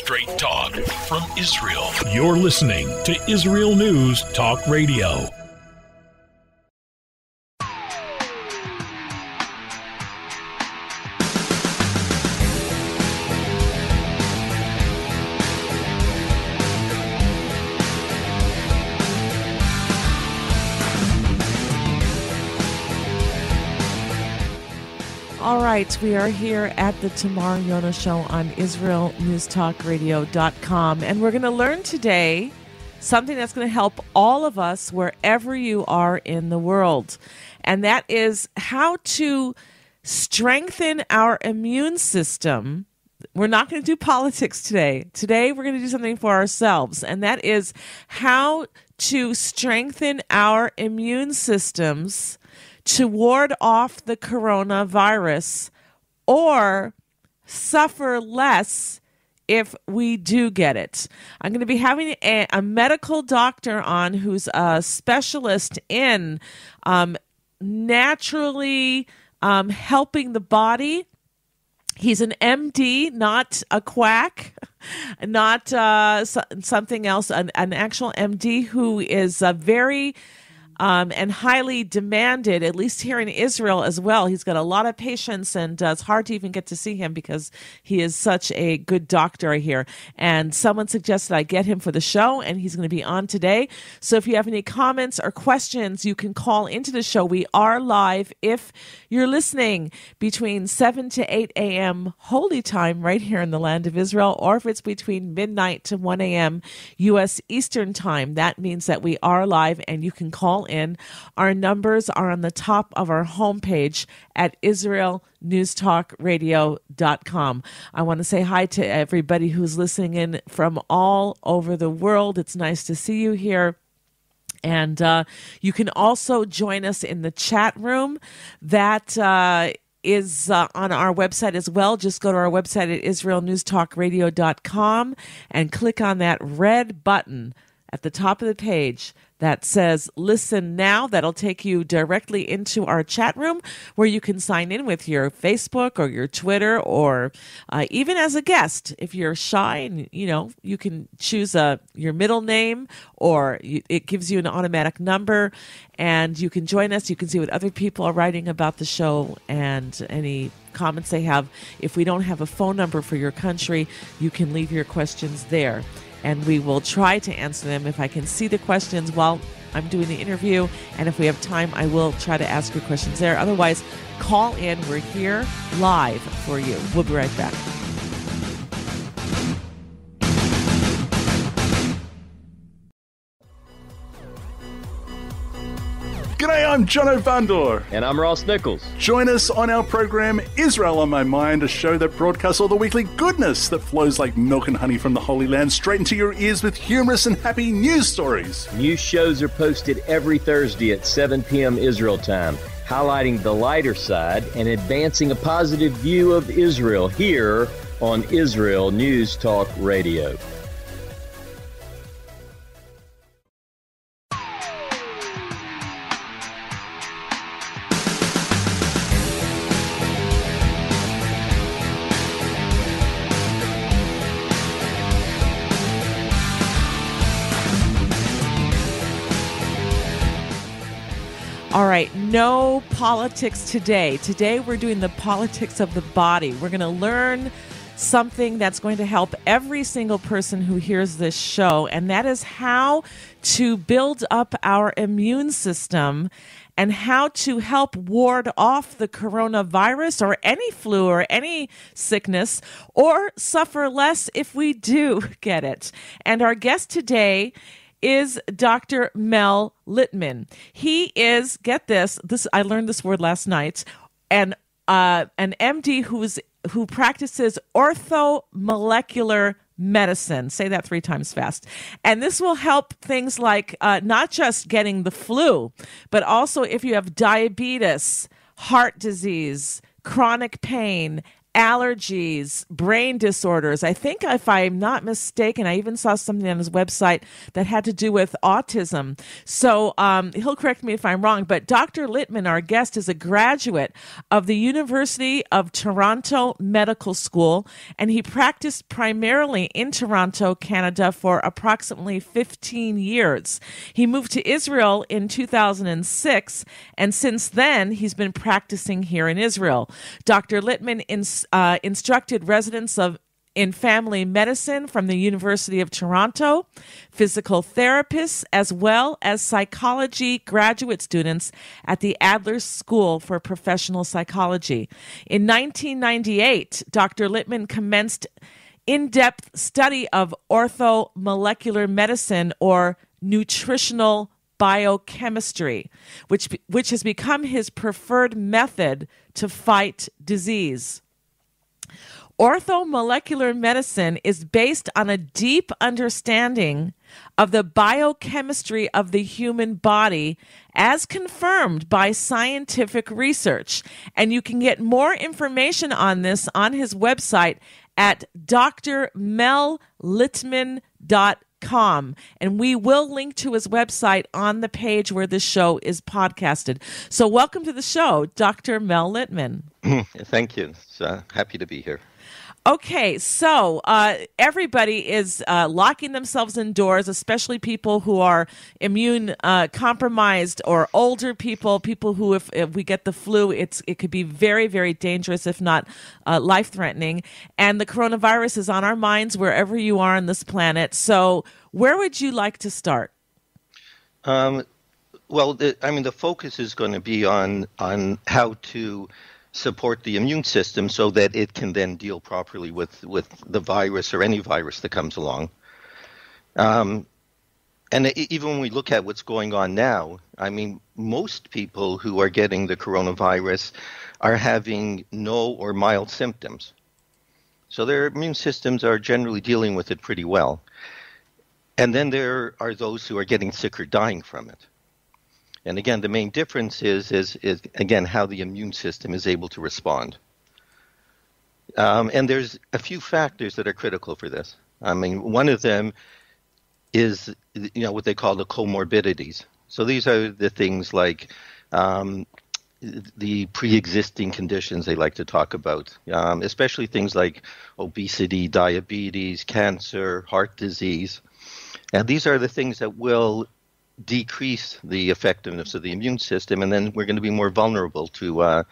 Straight talk from Israel. You're listening to Israel News Talk Radio. All right, we are here at the Tamar Yonah Show on IsraelNewsTalkRadio.com, and we're going to learn today something that's going to help all of us wherever you are in the world, and that is how to strengthen our immune system. We're not going to do politics today. Today, we're going to do something for ourselves, and that is how to strengthen our immune systems to ward off the coronavirus or suffer less if we do get it. I'm going to be having a medical doctor on who's a specialist in naturally helping the body. He's an MD, not a quack, not something else, an actual MD who is very and highly demanded, at least here in Israel as well. He's got a lot of patients, and it's hard to even get to see him because he is such a good doctor, I hear. And someone suggested I get him for the show, and he's going to be on today. So if you have any comments or questions, you can call into the show. We are live if you're listening between 7 to 8 a.m. Holy Time right here in the land of Israel, or if it's between midnight to 1 a.m. U.S. Eastern Time. That means that we are live, and you can call in. Our numbers are on the top of our homepage at IsraelNewsTalkRadio.com. I want to say hi to everybody who's listening in from all over the world. It's nice to see you here. And you can also join us in the chat room that is on our website as well. Just go to our website at IsraelNewsTalkRadio.com and click on that red button at the top of the page that says Listen Now. That'll take you directly into our chat room where you can sign in with your Facebook or your Twitter, or even as a guest. If you're shy and, you can choose your middle name, or it gives you an automatic number, and you can join us. You can see what other people are writing about the show and any comments they have. If we don't have a phone number for your country, you can leave your questions there, and we will try to answer them if I can see the questions while I'm doing the interview. And if we have time, I will try to ask your questions there. Otherwise, call in. We're here live for you. We'll be right back. G'day, I'm Jono Vandor. And I'm Ross Nichols. Join us on our program, Israel on My Mind, a show that broadcasts all the weekly goodness that flows like milk and honey from the Holy Land straight into your ears with humorous and happy news stories. New shows are posted every Thursday at 7 p.m. Israel time, highlighting the lighter side and advancing a positive view of Israel here on Israel News Talk Radio. All right, no politics today. Today we're doing the politics of the body. We're going to learn something that's going to help every single person who hears this show, and that is how to build up our immune system and how to help ward off the coronavirus or any flu or any sickness, or suffer less if we do get it. And our guest today is Dr. Mel Litman. He is, get this, I learned this word last night, an MD who practices orthomolecular medicine. Say that 3 times fast. And this will help things like not just getting the flu, but also if you have diabetes, heart disease, chronic pain, allergies, brain disorders. I think, if I'm not mistaken, I even saw something on his website that had to do with autism. So he'll correct me if I'm wrong, but Dr. Litman, our guest, is a graduate of the University of Toronto Medical School, and he practiced primarily in Toronto, Canada for approximately 15 years. He moved to Israel in 2006, and since then, he's been practicing here in Israel. Dr. Litman instructed residents in family medicine from the University of Toronto, physical therapists, as well as psychology graduate students at the Adler School for Professional Psychology. In 1998, Dr. Litman commenced in-depth study of orthomolecular medicine, or nutritional biochemistry, which has become his preferred method to fight disease. Orthomolecular medicine is based on a deep understanding of the biochemistry of the human body as confirmed by scientific research. And you can get more information on this on his website at drmellitman.com. And we will link to his website on the page where this show is podcasted. So welcome to the show, Dr. Mel Litman. Thank you. Happy to be here. Okay, so everybody is locking themselves indoors, especially people who are immune compromised, or older people who, if we get the flu, it could be very, very dangerous, if not life-threatening. And the coronavirus is on our minds wherever you are on this planet. So where would you like to start? Well, the focus is going to be on how to support the immune system so that it can then deal properly with the virus, or any virus that comes along. And even when we look at what's going on now, most people who are getting the coronavirus are having no or mild symptoms. So their immune systems are generally dealing with it pretty well. And then there are those who are getting sick or dying from it. And again, the main difference is again, how the immune system is able to respond. And there's a few factors that are critical for this. One of them is, what they call the comorbidities. So these are the things like the pre-existing conditions they like to talk about, especially things like obesity, diabetes, cancer, heart disease. And these are the things that will decrease the effectiveness of the immune system, and then we're going to be more vulnerable to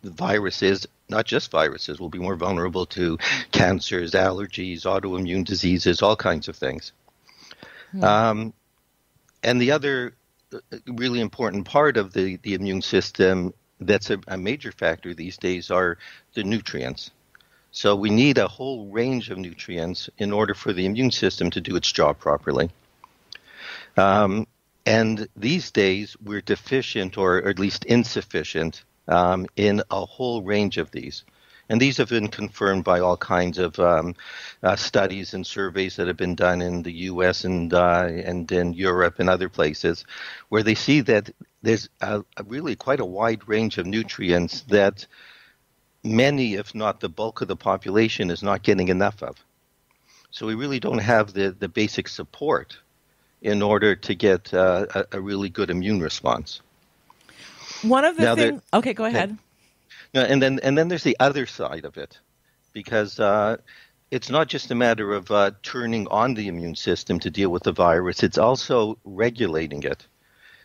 viruses. Not just viruses, we'll be more vulnerable to cancers, allergies, autoimmune diseases, all kinds of things. And the other really important part of the immune system that's a major factor these days are the nutrients. So we need a whole range of nutrients in order for the immune system to do its job properly. And these days, we're deficient, or at least insufficient, in a whole range of these. And these have been confirmed by all kinds of studies and surveys that have been done in the U.S. and in Europe and other places, where they see that there's really quite a wide range of nutrients that many, if not the bulk of the population, is not getting enough of. So we really don't have the basic support in order to get a really good immune response. One of the things... Okay, go ahead. And then there's the other side of it, because it's not just a matter of turning on the immune system to deal with the virus, it's also regulating it.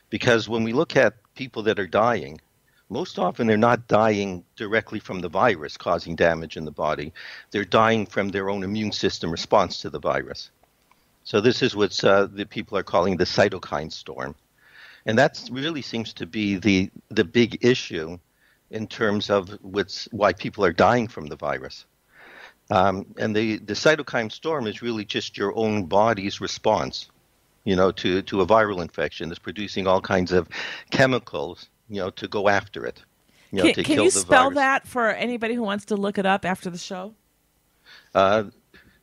Because when we look at people that are dying, most often they're not dying directly from the virus causing damage in the body. They're dying from their own immune system response to the virus. So this is what the people are calling the cytokine storm. And that really seems to be the big issue in terms of why people are dying from the virus. And the cytokine storm is really just your own body's response, to a viral infection. It's producing all kinds of chemicals, to go after it. To kill the virus. Can you spell that for anybody who wants to look it up after the show?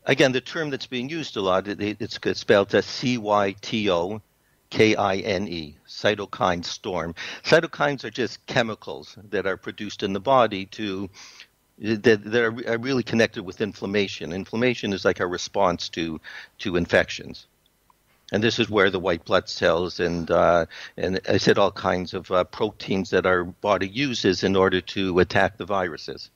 Again, the term that's being used a lot, it's spelled as CYTOKINE, cytokine storm. Cytokines are just chemicals that are produced in the body to that are really connected with inflammation. Inflammation is like a response to infections. And this is where the white blood cells and I said all kinds of proteins that our body uses in order to attack the viruses.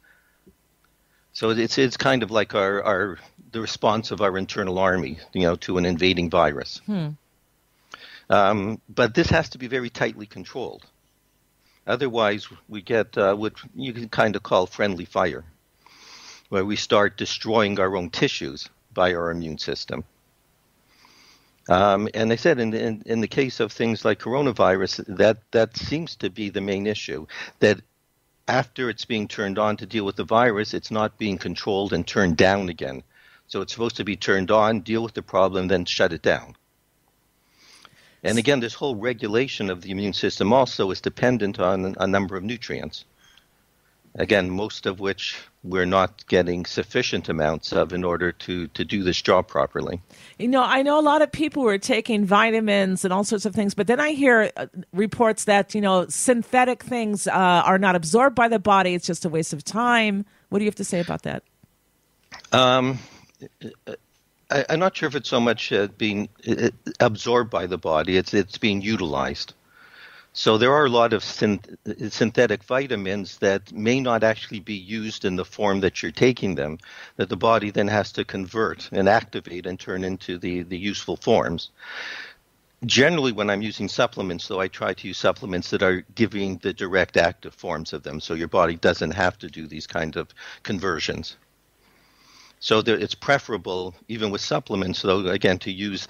So it's kind of like the response of our internal army, to an invading virus. But this has to be very tightly controlled. Otherwise, we get what you can kind of call friendly fire, where we start destroying our own tissues by our immune system. And I said in the case of things like coronavirus, that seems to be the main issue, that after it's being turned on to deal with the virus, it's not being controlled and turned down again. So it's supposed to be turned on, deal with the problem, then shut it down. And again, this whole regulation of the immune system also is dependent on a number of nutrients. Again, most of which we're not getting sufficient amounts of in order to do this job properly. I know a lot of people who are taking vitamins and all sorts of things, but then I hear reports that, synthetic things are not absorbed by the body. It's just a waste of time. What do you have to say about that? I'm not sure if it's so much being absorbed by the body. It's being utilized. So there are a lot of synthetic vitamins that may not actually be used in the form that you're taking them, that the body then has to convert and activate and turn into the useful forms. Generally, when I'm using supplements, though, I try to use supplements that are giving the direct active forms of them, so your body doesn't have to do these kinds of conversions. So it's preferable, even with supplements, though, again, to use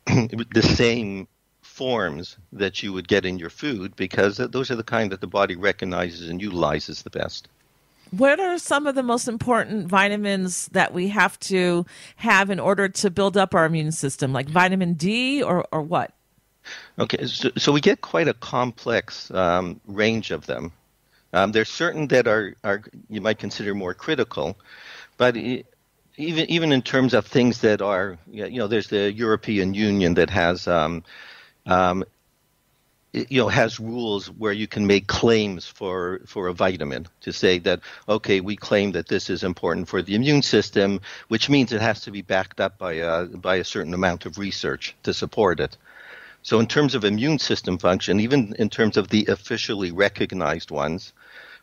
the same forms that you would get in your food, because those are the kind that the body recognizes and utilizes the best. What are some of the most important vitamins that we have to have in order to build up our immune system, like vitamin D or what? Okay, so we get quite a complex range of them. There's certain that are you might consider more critical, but even in terms of things that are, there's the European Union that has has rules where you can make claims for a vitamin to say that, okay, we claim that this is important for the immune system, which means it has to be backed up by a certain amount of research to support it. So in terms of immune system function, even in terms of the officially recognized ones,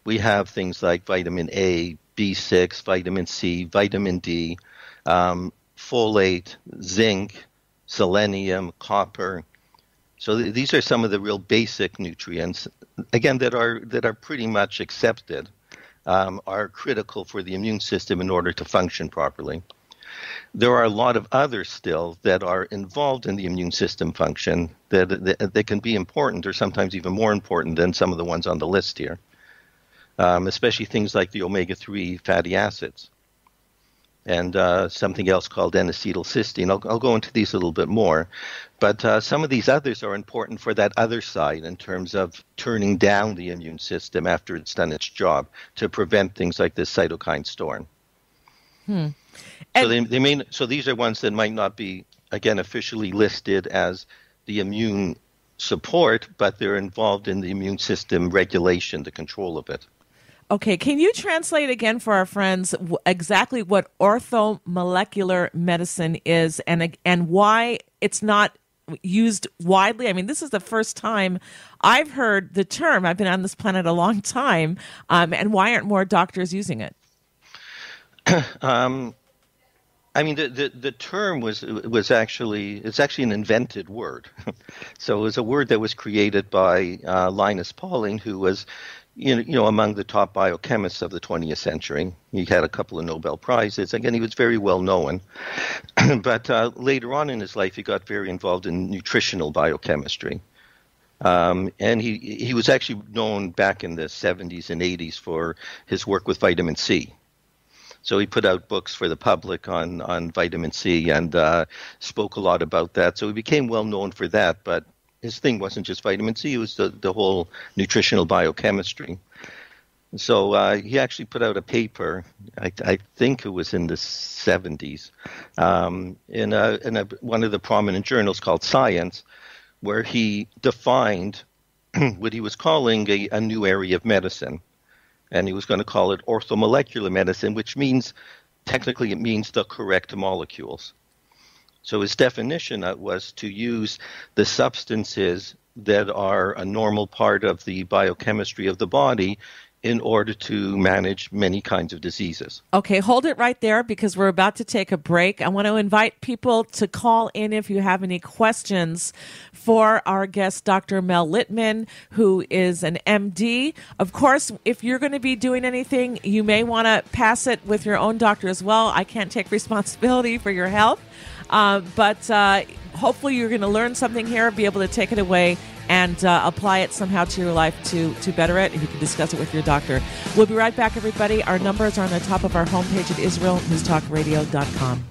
we have things like vitamin A, B6, vitamin C, vitamin D, folate, zinc, selenium, copper. So these are some of the real basic nutrients, again, that are pretty much accepted, are critical for the immune system in order to function properly. There are a lot of others still that are involved in the immune system function that can be important, or sometimes even more important than some of the ones on the list here, especially things like the omega-3 fatty acids and something else called N-acetylcysteine. I'll go into these a little bit more. But some of these others are important for that other side in terms of turning down the immune system after it's done its job to prevent things like this cytokine storm. So these are ones that might not be, again, officially listed as the immune support, but they're involved in the immune system regulation, the control of it. Okay, can you translate again for our friends exactly what orthomolecular medicine is and why it's not used widely? I mean, this is the first time I've heard the term. I've been on this planet a long time, and why aren't more doctors using it? I mean, the term was actually an invented word. So it was a word that was created by Linus Pauling, who was among the top biochemists of the 20th century. He had a couple of Nobel Prizes. Again, he was very well known. But later on in his life, he got very involved in nutritional biochemistry. And he was actually known back in the 70s and 80s for his work with vitamin C. So he put out books for the public on vitamin C and spoke a lot about that. So he became well known for that, but his thing wasn't just vitamin C, it was the whole nutritional biochemistry. So he actually put out a paper, I think it was in the 70s, in one of the prominent journals called Science, where he defined what he was calling a new area of medicine. and he was going to call it orthomolecular medicine, which means, technically it means the correct molecules. So his definition was to use the substances that are a normal part of the biochemistry of the body in order to manage many kinds of diseases. Okay, hold it right there because we're about to take a break. I want to invite people to call in if you have any questions for our guest, Dr. Mel Litman, who is an MD. Of course, if you're going to be doing anything, you may want to pass it with your own doctor as well. I can't take responsibility for your health, but hopefully you're going to learn something here, be able to take it away and apply it somehow to your life to better it, and you can discuss it with your doctor. We'll be right back, everybody. Our numbers are on the top of our homepage at IsraelNewsTalkRadio.com.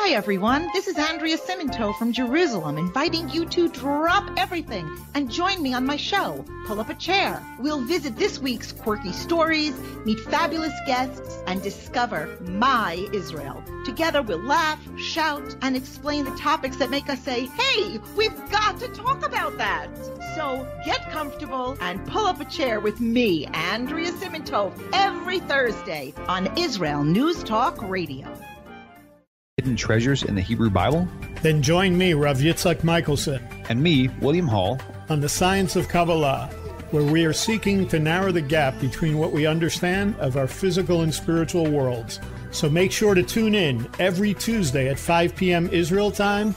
Hi, everyone. This is Andrea Siminto from Jerusalem, inviting you to drop everything and join me on my show, Pull Up a Chair. We'll visit this week's quirky stories, meet fabulous guests, and discover my Israel. Together, we'll laugh, shout, and explain the topics that make us say, hey, we've got to talk about that. So get comfortable and pull up a chair with me, Andrea Siminto, every Thursday on Israel News Talk Radio. Hidden treasures in the Hebrew Bible? Then join me, Rav Yitzhak Michelson, And me, William Hall, on the Science of Kabbalah, where we are seeking to narrow the gap between what we understand of our physical and spiritual worlds. So make sure to tune in every Tuesday at 5 p.m. Israel time,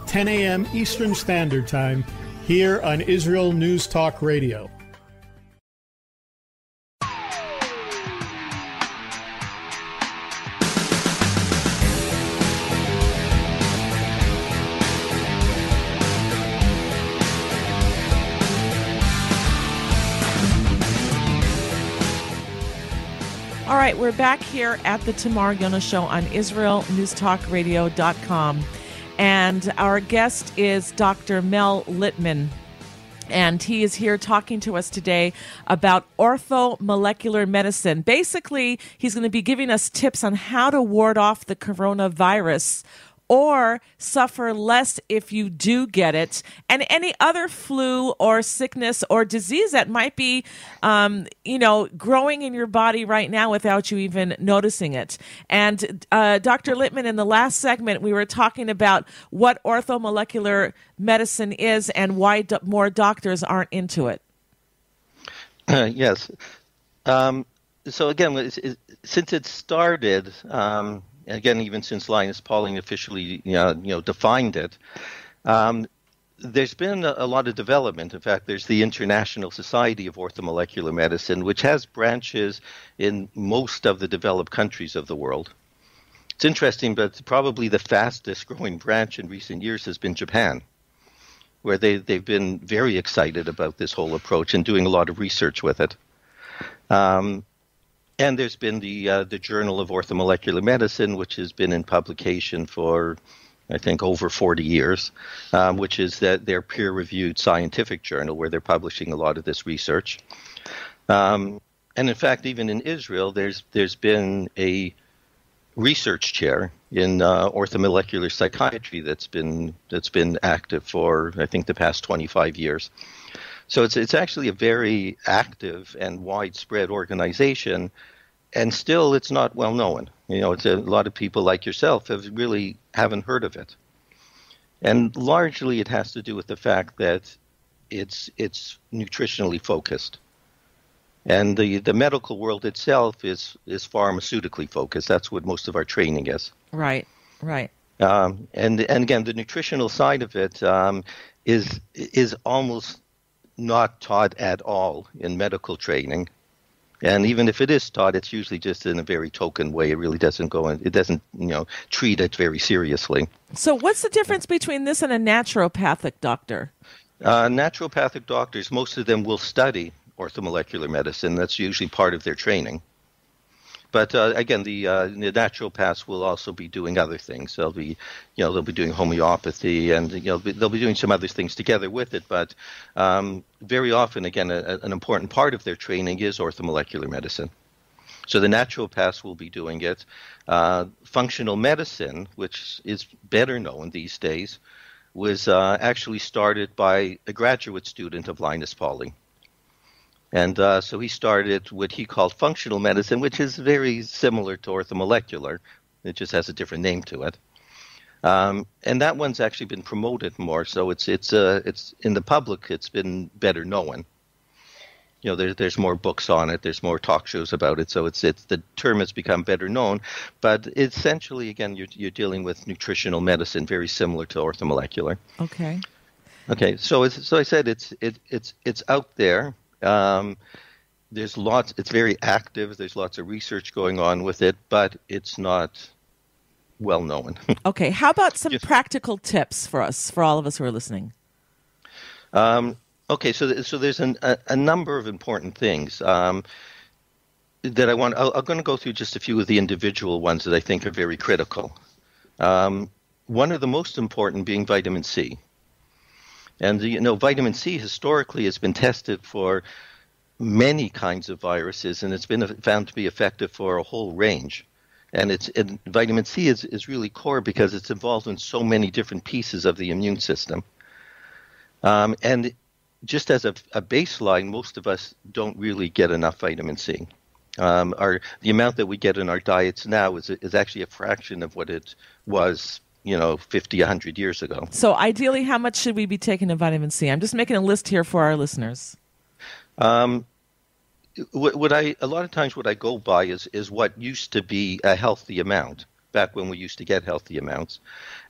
10 a.m. Eastern Standard Time, here on Israel News Talk Radio. All right, we're back here at the Tamar Yonah Show on IsraelNewsTalkRadio.com. And our guest is Dr. Mel Litman. And he is here talking to us today about orthomolecular medicine. Basically, he's going to be giving us tips on how to ward off the coronavirus or suffer less if you do get it, and any other flu or sickness or disease that might be, growing in your body right now without you even noticing it. And Dr. Litman, in the last segment, we were talking about what orthomolecular medicine is and why more doctors aren't into it. Yes. So again, since it started, again, even since Linus Pauling officially, defined it, there's been a lot of development. In fact, there's the International Society of Orthomolecular Medicine, which has branches in most of the developed countries of the world. It's interesting, but probably the fastest growing branch in recent years has been Japan, where they've been very excited about this whole approach and doing a lot of research with it. And there's been the Journal of Orthomolecular Medicine, which has been in publication for, I think, over 40 years, which is their peer-reviewed scientific journal where they're publishing a lot of this research. And in fact, even in Israel, there's been a research chair in orthomolecular psychiatry that's been active for, I think, the past 25 years. So it's actually a very active and widespread organization, and still it's not well known. It's a lot of people like yourself haven't heard of it. And largely it has to do with the fact that it's nutritionally focused. And the medical world itself is pharmaceutically focused. That's what most of our training is. Right. And again, the nutritional side of it is almost not taught at all in medical training. And even if it is taught, it's usually just in a very token way. It really doesn't treat it very seriously. So what's the difference between this and a naturopathic doctor? Naturopathic doctors, most of them will study orthomolecular medicine. That's usually part of their training. But again, the naturopaths will also be doing other things. They'll be doing homeopathy, and they'll be doing some other things together with it. But very often, again, an important part of their training is orthomolecular medicine. So the naturopaths will be doing it. Functional medicine, which is better known these days, was actually started by a graduate student of Linus Pauling. And so he started what he called functional medicine, which is very similar to orthomolecular. It just has a different name to it. And that one's actually been promoted more, so it's in the public. It's been better known. There's more books on it. There's more talk shows about it. So it's the term has become better known. But essentially, again, you're dealing with nutritional medicine, very similar to orthomolecular. Okay. Okay. So I said it's out there. There's lots. It's very active. There's lots of research going on with it, but it's not well known. Okay. How about some practical tips for all of us who are listening? Okay, so there's a number of important things that I want. I'm going to go through just a few of the individual ones that I think are very critical. One of the most important being vitamin C. And vitamin C historically has been tested for many kinds of viruses, and it's been found to be effective for a whole range. And vitamin C is really core because it's involved in so many different pieces of the immune system. And just as a baseline, most of us don't really get enough vitamin C. The amount that we get in our diets now is actually a fraction of what it was, 50, 100 years ago. So ideally, how much should we be taking of vitamin C? I'm just making a list here for our listeners. A lot of times what I go by is what used to be a healthy amount, back when we used to get healthy amounts.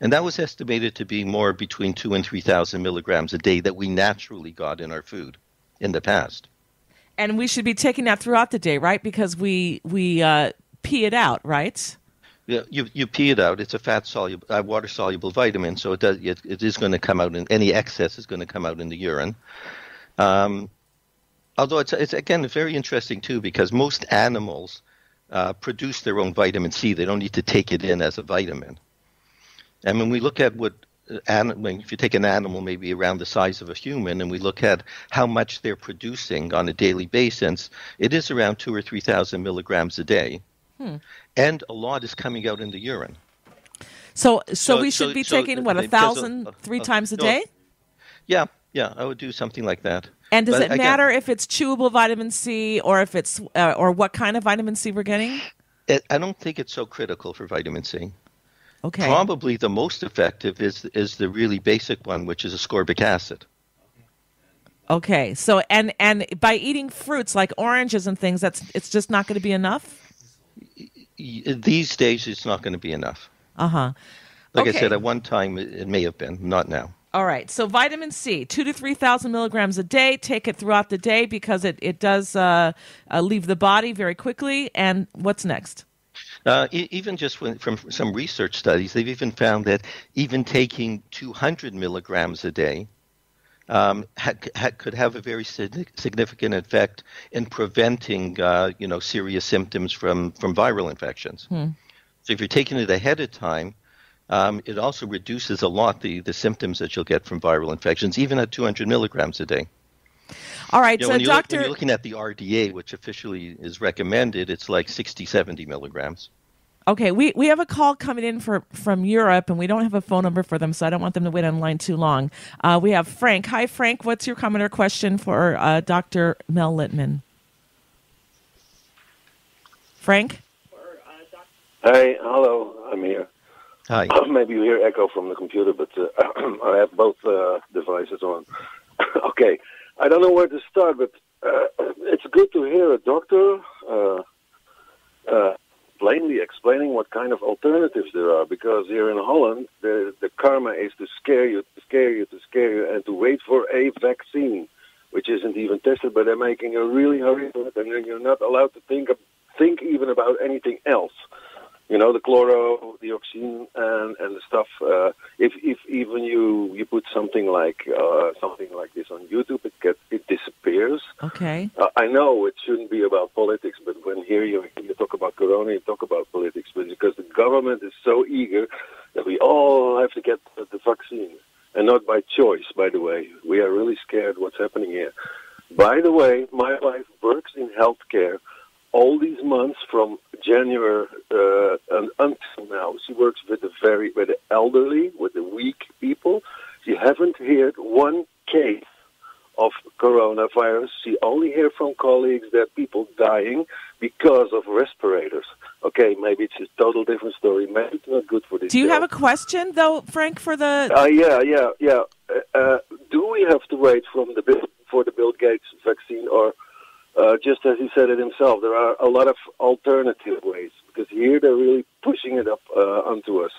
And that was estimated to be more between 2,000 and 3,000 milligrams a day that we naturally got in our food in the past. And we should be taking that throughout the day, right? Because we pee it out, right? Yeah, you pee it out. It's a water-soluble vitamin, so it is going to come out, and any excess is going to come out in the urine. Although it's again very interesting too, because most animals produce their own vitamin C. They don't need to take it in as a vitamin. And when we look at if you take an animal maybe around the size of a human, and we look at how much they're producing on a daily basis, it is around 2,000 or 3,000 milligrams a day. And a lot is coming out in the urine. So we should be taking, 1,000 3 times a day? Yeah, I would do something like that. And does it matter if it's chewable vitamin C or if it's or what kind of vitamin C we're getting? I don't think it's so critical for vitamin C. Okay. Probably the most effective is the really basic one, which is ascorbic acid. Okay. So and by eating fruits like oranges and things, it's just not going to be enough? These days, it's not going to be enough. Uh-huh. Like I said, at one time, it may have been, not now. All right. So vitamin C, 2,000 to 3,000 milligrams a day. Take it throughout the day because it does leave the body very quickly. And what's next? Even just from some research studies, they've even found that even taking 200 milligrams a day could have a very significant effect in preventing, serious symptoms from viral infections. So if you're taking it ahead of time, it also reduces a lot the symptoms that you'll get from viral infections, even at 200 milligrams a day. All right, so when you're Doctor... looking at the RDA, which officially is recommended, it's like 60, 70 milligrams. Okay, we have a call coming in from Europe, and we don't have a phone number for them, so I don't want them to wait on line too long. We have Frank. Hi, Frank. What's your comment or question for Dr. Mel Litman? Frank? Hey, hello. I'm here. Hi. Maybe you hear echo from the computer, but I have both devices on. Okay. I don't know where to start, but it's good to hear a doctor plainly explaining what kind of alternatives there are, because here in Holland, the karma is to scare you, and to wait for a vaccine, which isn't even tested, but they're making a really hurry of it, and then you're not allowed to think even about anything else. You know, the chloro, the oxygen, and the stuff. If even you put something like this on YouTube, it disappears. Okay. I know it shouldn't be about politics, but when here you talk about Corona, you talk about politics, but because the government is so eager that we all have to get the vaccine, and not by choice. By the way, we are really scared what's happening here. By the way, my wife works in healthcare. All these months from January until now, she works with the elderly, with the weak people. She haven't heard one case of coronavirus. She only hear from colleagues that people dying because of respirators. Okay, maybe it's a total different story. Maybe it's not good for this. Do you show. have a question, though, Frank, for the... Yeah. Do we have to wait for the Bill Gates vaccine, or just as he said it himself, there are a lot of alternative ways? Because here they're really pushing it up onto us.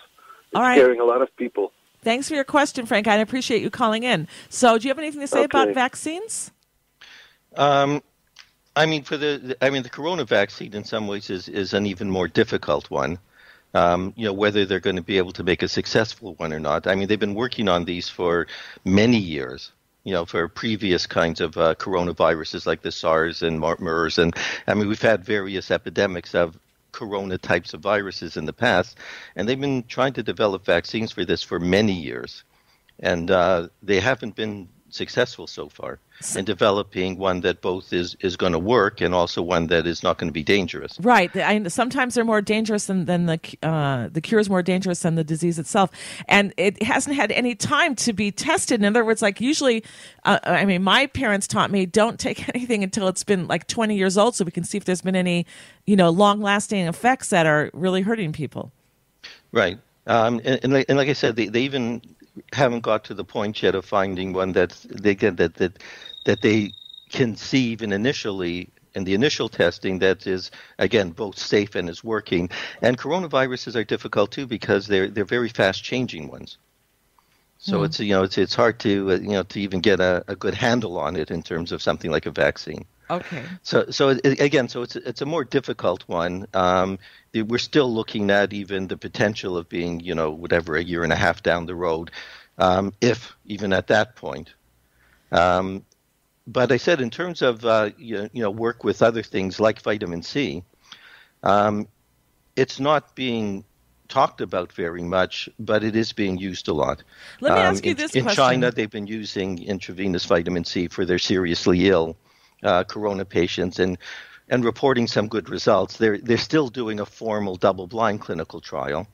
It's All right. scaring a lot of people. Thanks for your question, Frank. I appreciate you calling in. So do you have anything to say about vaccines? The corona vaccine in some ways is an even more difficult one. Whether they're going to be able to make a successful one or not. I mean, they've been working on these for many years, for previous kinds of coronaviruses like the SARS and MERS. And we've had various epidemics of corona types of viruses in the past, and they've been trying to develop vaccines for this for many years. And they haven't been successful so far in developing one that both is going to work and also one that is not going to be dangerous. Right. Sometimes they're more dangerous than the cure is more dangerous than the disease itself. And it hasn't had any time to be tested. In other words, like usually, my parents taught me don't take anything until it's been like 20 years old so we can see if there's been any, long-lasting effects that are really hurting people. Right. And like I said, they even haven't got to the point yet of finding one that they can see even initially in the initial testing that is, again, both safe and is working. And coronaviruses are difficult too because they're very fast changing ones. So it's hard to to even get a good handle on it in terms of something like a vaccine. Okay. So it's a more difficult one. We're still looking at even the potential of being, a year and a half down the road, if even at that point. But I said in terms of, work with other things like vitamin C, it's not being talked about very much, but it is being used a lot. Let me ask you this question. In China, they've been using intravenous vitamin C for their seriously ill corona patients and reporting some good results. They're still doing a formal double-blind clinical trial.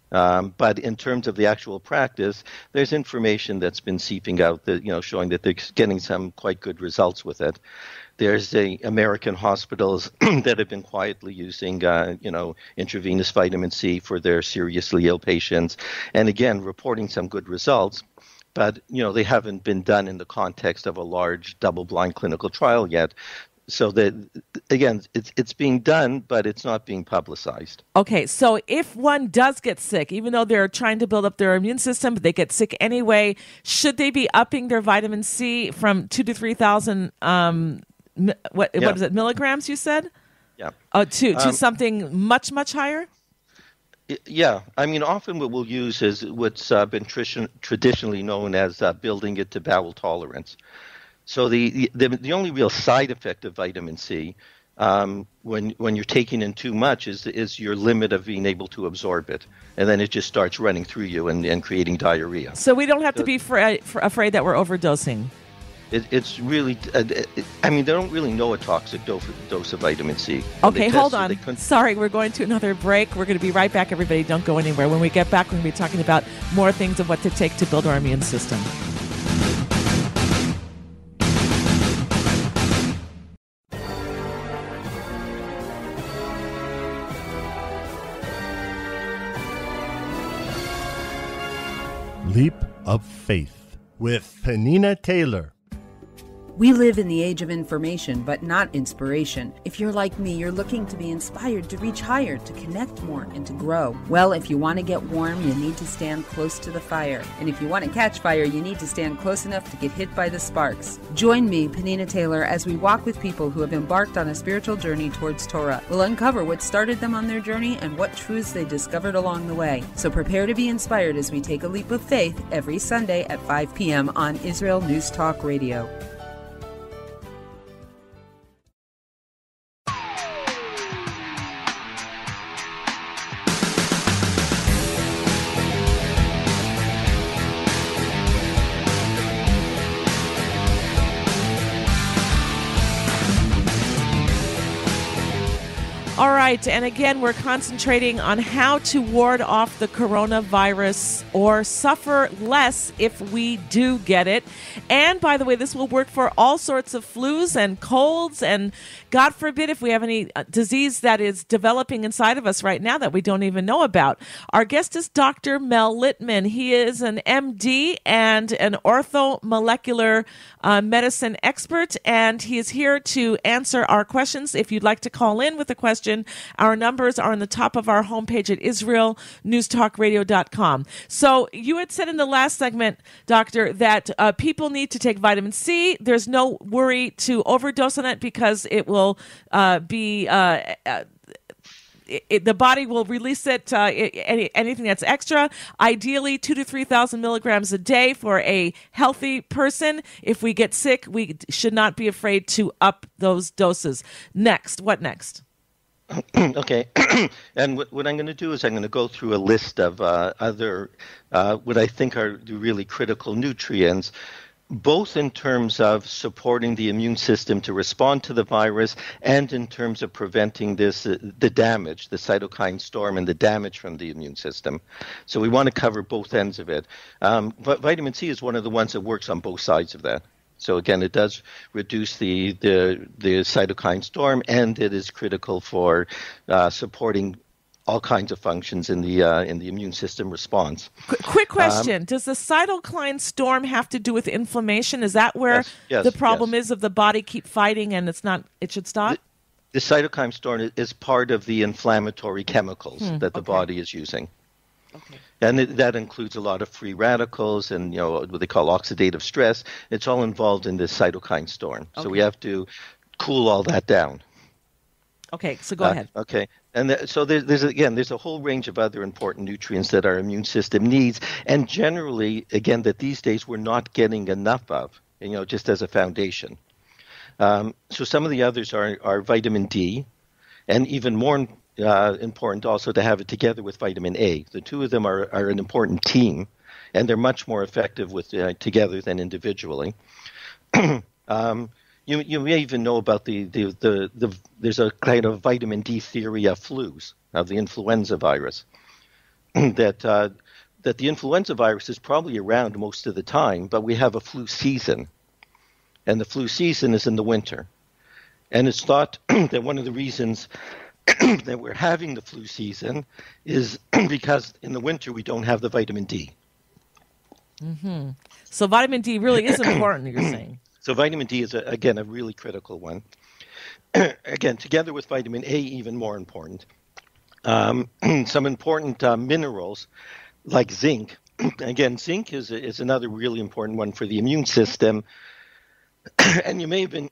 But in terms of the actual practice, there's information that's been seeping out that, showing that they're getting some quite good results with it. There's the American hospitals that have been quietly using, intravenous vitamin C for their seriously ill patients, and again, reporting some good results. But, they haven't been done in the context of a large double-blind clinical trial yet. So that, again, it's being done, but it's not being publicized. Okay, so if one does get sick, even though they're trying to build up their immune system, but they get sick anyway, should they be upping their vitamin C from 2,000 to 3,000, what is it, milligrams, you said? Yeah. To something much, much higher? Yeah. Often what we'll use is what's been traditionally known as building it to bowel tolerance. So the only real side effect of vitamin C, when you're taking in too much, is your limit of being able to absorb it, and then it just starts running through you and creating diarrhea. So we don't have to be afraid that we're overdosing. It's really, they don't really know a toxic dose of vitamin C. Okay, hold on. Sorry, we're going to another break. We're going to be right back, everybody. Don't go anywhere. When we get back, we're going to be talking about more things of what to take to build our immune system. Leap of Faith with Penina Taylor. We live in the age of information, but not inspiration. If you're like me, you're looking to be inspired to reach higher, to connect more, and to grow. Well, if you want to get warm, you need to stand close to the fire. And if you want to catch fire, you need to stand close enough to get hit by the sparks. Join me, Penina Taylor, as we walk with people who have embarked on a spiritual journey towards Torah. We'll uncover what started them on their journey and what truths they discovered along the way. So prepare to be inspired as we take a leap of faith every Sunday at 5 p.m. on Israel News Talk Radio. All right. And again, we're concentrating on how to ward off the coronavirus or suffer less if we do get it. And by the way, this will work for all sorts of flus and colds. And God forbid if we have any disease that is developing inside of us right now that we don't even know about. Our guest is Dr. Mel Litman. He is an MD and an orthomolecular medicine expert. And he is here to answer our questions. If you'd like to call in with a question, our numbers are on the top of our homepage at israelnewstalkradio.com. So you had said in the last segment, Doctor, that people need to take vitamin C. There's no worry to overdose on it because it will the body will release it, anything that's extra. Ideally, 2,000 to 3,000 milligrams a day for a healthy person. If we get sick, we should not be afraid to up those doses. Next, what next? Okay, and what I'm going to do is I'm going to go through a list of other, what I think are the really critical nutrients, both in terms of supporting the immune system to respond to the virus and in terms of preventing this, the damage, the cytokine storm and the damage from the immune system. So we want to cover both ends of it. But vitamin C is one of the ones that works on both sides of that. So again, it does reduce the cytokine storm, and it is critical for supporting all kinds of functions in the immune system response. Quick question: does the cytokine storm have to do with inflammation? Is that where the problem is of the body keep fighting and it's not? It should stop. The cytokine storm is part of the inflammatory chemicals that the body is using. Okay. And that includes a lot of free radicals and, what they call oxidative stress. It's all involved in this cytokine storm. Okay. So we have to cool all that down. Okay, so go ahead. Okay. And so there's a whole range of other important nutrients that our immune system needs. And generally, again, that these days we're not getting enough of, just as a foundation. So some of the others are vitamin D, and even more important also to have it together with vitamin A. The two of them are an important team, and they're much more effective with together than individually. You may even know about there's a kind of vitamin D theory of flus, of the influenza virus, that the influenza virus is probably around most of the time, but we have a flu season, and the flu season is in the winter. And it's thought that one of the reasons that we're having the flu season is because in the winter we don't have the vitamin D. Mm-hmm. So vitamin D really is important, you're saying. So vitamin D is, again, a really critical one. Again, together with vitamin A, even more important. Some important minerals like zinc. Again, zinc is another really important one for the immune system. And you may have been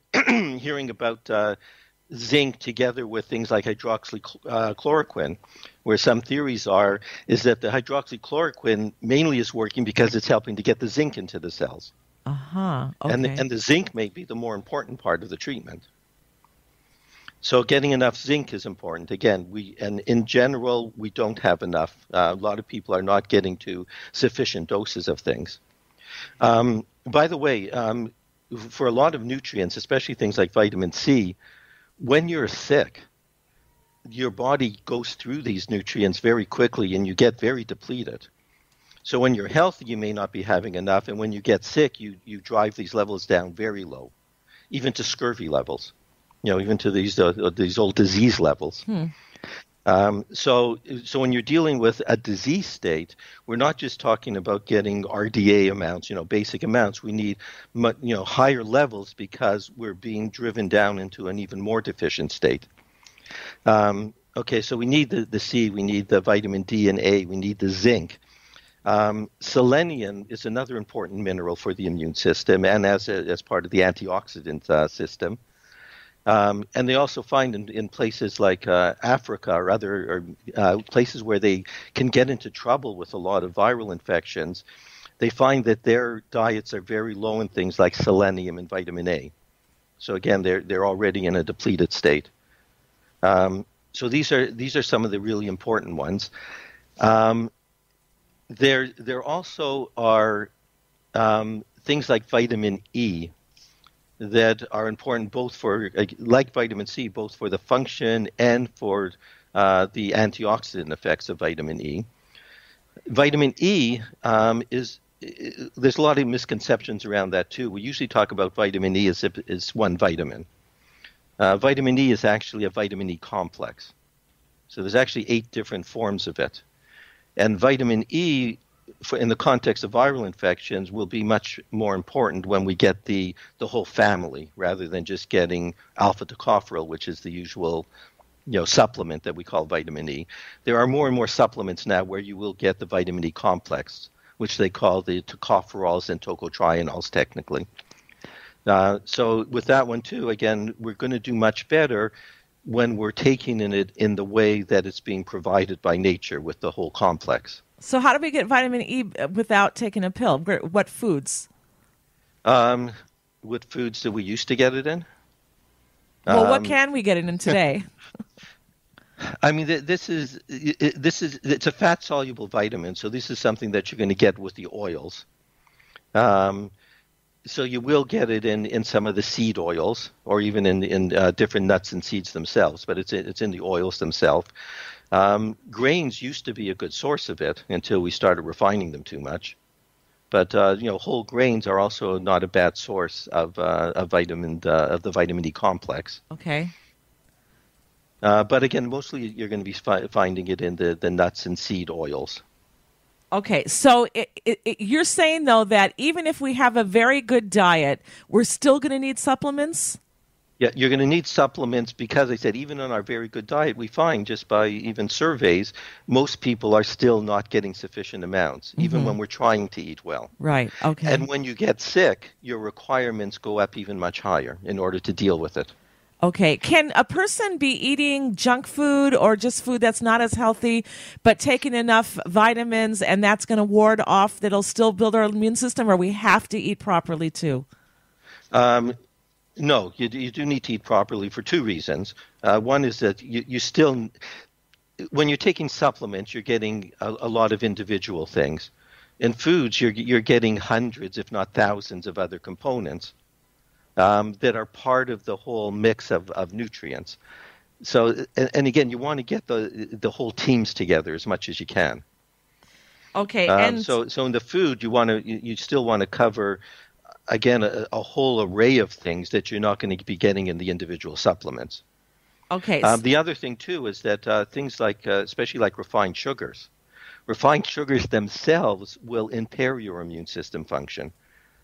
hearing about zinc together with things like hydroxychloroquine, where some theories is that the hydroxychloroquine mainly is working because it's helping to get the zinc into the cells. Okay. And the zinc may be the more important part of the treatment. So getting enough zinc is important. Again, in general, we don't have enough. A lot of people are not getting to sufficient doses of things. By the way, for a lot of nutrients, especially things like vitamin C, when you're sick, your body goes through these nutrients very quickly and you get very depleted. So when you're healthy, you may not be having enough, and when you get sick, you drive these levels down very low, even to scurvy levels, even to these old disease levels. So when you're dealing with a disease state, we're not just talking about getting RDA amounts, basic amounts. We need, higher levels because we're being driven down into an even more deficient state. Okay, so we need the C, we need the vitamin D and A, we need the zinc. Selenium is another important mineral for the immune system and as part of the antioxidant system. And they also find in places like Africa or other places where they can get into trouble with a lot of viral infections, they find that their diets are very low in things like selenium and vitamin A. So again, they're already in a depleted state. So these are some of the really important ones. There also are things like vitamin E. that are important both for, like vitamin C, both for the function and for the antioxidant effects of vitamin E. Vitamin E there's a lot of misconceptions around that too. We usually talk about vitamin E as if it's one vitamin. Vitamin E is actually a vitamin E complex. So there's actually 8 different forms of it. And vitamin E, in the context of viral infections, will be much more important when we get the whole family rather than just getting alpha-tocopherol, which is the usual supplement that we call vitamin E. There are more and more supplements now where you will get the vitamin E complex, which they call the tocopherols and tocotrienols technically. So with that one too, again, we're going to do much better when we're taking it in the way that it's being provided by nature with the whole complex. So how do we get vitamin E without taking a pill? What foods? What foods do we used to get it in? Well, what can we get it in today? I mean, it's a fat-soluble vitamin, so this is something that you're going to get with the oils. So you will get it in some of the seed oils, or even in different nuts and seeds themselves, but it's in the oils themselves. Grains used to be a good source of it until we started refining them too much. But whole grains are also not a bad source of the vitamin E complex. Okay. But again, mostly you're going to be finding it in the nuts and seed oils. Okay, so you're saying, though, that even if we have a very good diet, we're still going to need supplements? Yeah, you're going to need supplements because, I said, even on our very good diet, we find just by even surveys, most people are still not getting sufficient amounts, even when we're trying to eat well. Right, okay. And when you get sick, your requirements go up even much higher in order to deal with it. Okay. Can a person be eating junk food or just food that's not as healthy, but taking enough vitamins and that's going to ward off, that'll still build our immune system, or we have to eat properly too? No, you do need to eat properly for 2 reasons. One is that you still, when you're taking supplements, you're getting a lot of individual things. In foods, you're getting hundreds, if not thousands, of other components that are part of the whole mix of nutrients. So, and again, you want to get the whole teams together as much as you can. Okay, and so in the food, you still want to cover, again, a whole array of things that you're not going to be getting in the individual supplements. Okay. The other thing too is that things like, especially like refined sugars themselves will impair your immune system function.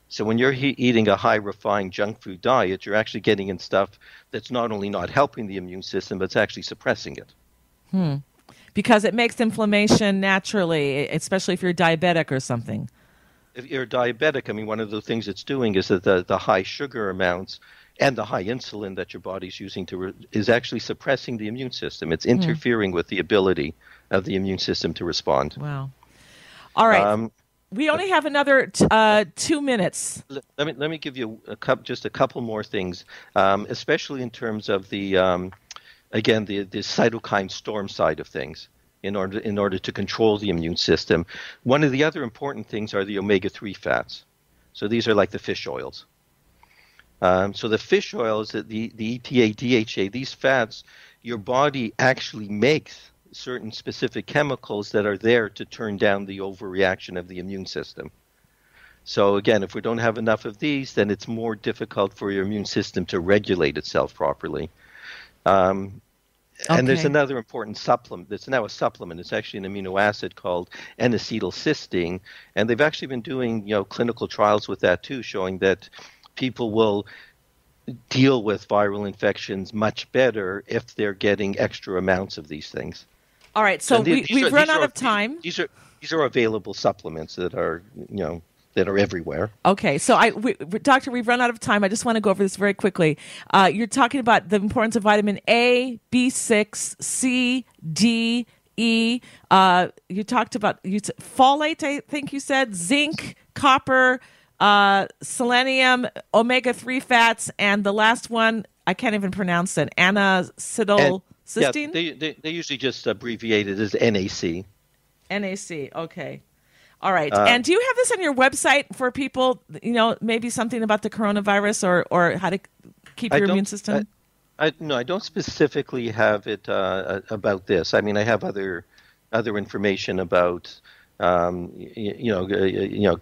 So when you're eating a high refined junk food diet, you're actually getting in stuff that's not only not helping the immune system, but it's actually suppressing it. Because it makes inflammation naturally, especially if you're diabetic or something. If you're diabetic, I mean, one of the things it's doing is that the high sugar amounts and the high insulin that your body's using is actually suppressing the immune system. It's interfering with the ability of the immune system to respond. Wow. All right. We only have another 2 minutes. Let me give you just a couple more things, especially in terms of the cytokine storm side of things. In order to control the immune system, one of the other important things are the omega-3 fats. So these are like the fish oils. So the fish oils, the EPA, DHA, these fats, your body actually makes certain specific chemicals that are there to turn down the overreaction of the immune system. So again, if we don't have enough of these, then it's more difficult for your immune system to regulate itself properly. And there's another important supplement. It's now a supplement. It's actually an amino acid called N-acetylcysteine, and they've actually been doing clinical trials with that too, showing that people will deal with viral infections much better if they're getting extra amounts of these things. All right, so we've run out of time. These are available supplements that are that are everywhere. Okay, so Doctor, we've run out of time. I just want to go over this very quickly. You're talking about the importance of vitamin A, B6, C, D, E. You talked about folate, I think you said, zinc, copper, selenium, omega-3 fats, and the last one, I can't even pronounce it, N-acetylcysteine? Yeah, they usually just abbreviate it as NAC. NAC, okay. All right. And do you have this on your website for people, maybe something about the coronavirus or how to keep your immune system? No, I don't specifically have it about this. I mean, I have other information about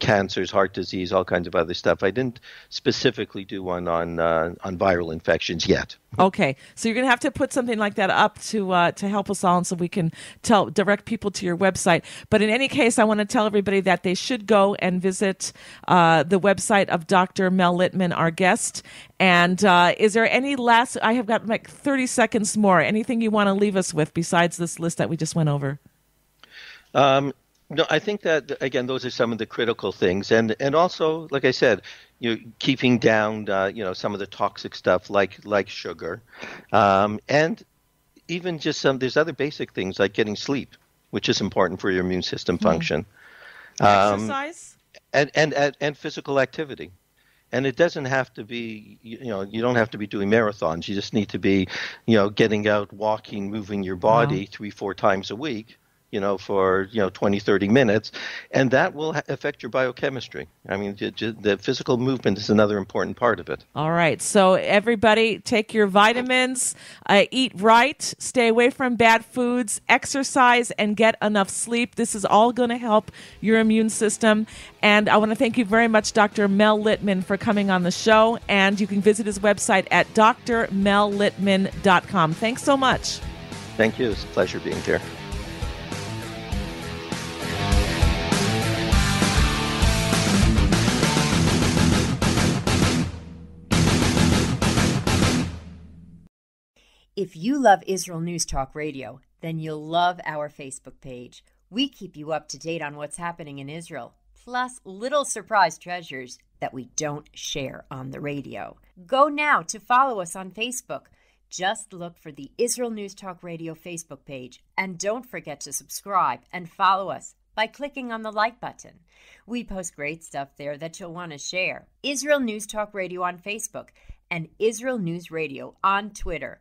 cancers, heart disease, all kinds of other stuff. I didn't specifically do one on viral infections yet. Okay, so you're going to have to put something like that up to help us all, and so we can direct people to your website. But in any case, I want to tell everybody that they should go and visit the website of Dr. Mel Litman, our guest. And is there any last? I have got like 30 seconds more. Anything you want to leave us with besides this list that we just went over? No, I think that, again, those are some of the critical things. And also, like I said, keeping down, some of the toxic stuff like sugar. And even just there's other basic things like getting sleep, which is important for your immune system function. Exercise? And physical activity. And it doesn't have to be, you don't have to be doing marathons. You just need to be, getting out, walking, moving your body 3-4 times a week. For 20, 30 minutes, and that will affect your biochemistry. I mean, the physical movement is another important part of it. All right. So everybody take your vitamins, eat right, stay away from bad foods, exercise, and get enough sleep. This is all going to help your immune system. And I want to thank you very much, Dr. Mel Litman, for coming on the show. And you can visit his website at drmellitman.com. Thanks so much. Thank you. It's a pleasure being here. If you love Israel News Talk Radio, then you'll love our Facebook page. We keep you up to date on what's happening in Israel, plus little surprise treasures that we don't share on the radio. Go now to follow us on Facebook. Just look for the Israel News Talk Radio Facebook page, and don't forget to subscribe and follow us by clicking on the like button. We post great stuff there that you'll want to share. Israel News Talk Radio on Facebook and Israel News Radio on Twitter.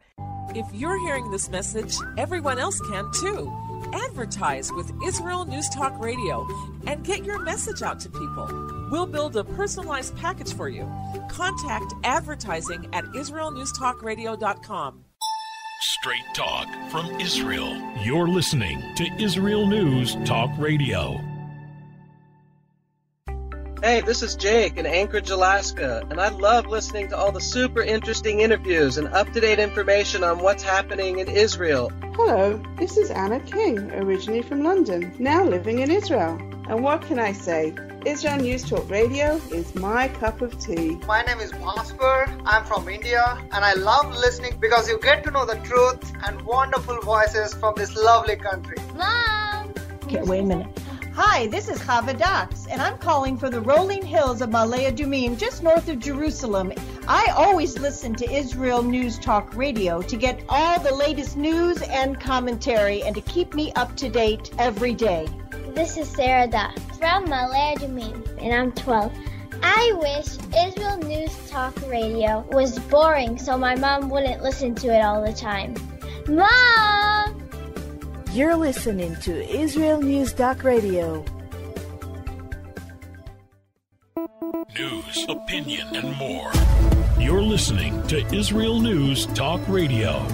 If you're hearing this message, everyone else can too. Advertise with Israel News Talk Radio and get your message out to people. We'll build a personalized package for you. Contact advertising at israelnewstalkradio.com. Straight talk from Israel. You're listening to Israel News Talk Radio. Hey, this is Jake in Anchorage, Alaska, and I love listening to all the super interesting interviews and up-to-date information on what's happening in Israel. Hello, this is Anna King, originally from London, now living in Israel. And what can I say? Israel News Talk Radio is my cup of tea. My name is Bhaskar. I'm from India, and I love listening because you get to know the truth and wonderful voices from this lovely country. Mom! Okay, wait a minute. Hi, this is Chava Dax, and I'm calling from the rolling hills of Ma'ale Adumim, just north of Jerusalem. I always listen to Israel News Talk Radio to get all the latest news and commentary and to keep me up to date every day. This is Sarah Dax from Ma'ale Adumim, and I'm 12. I wish Israel News Talk Radio was boring so my mom wouldn't listen to it all the time. Mom! You're listening to Israel News Talk Radio. News, opinion, and more. You're listening to Israel News Talk Radio.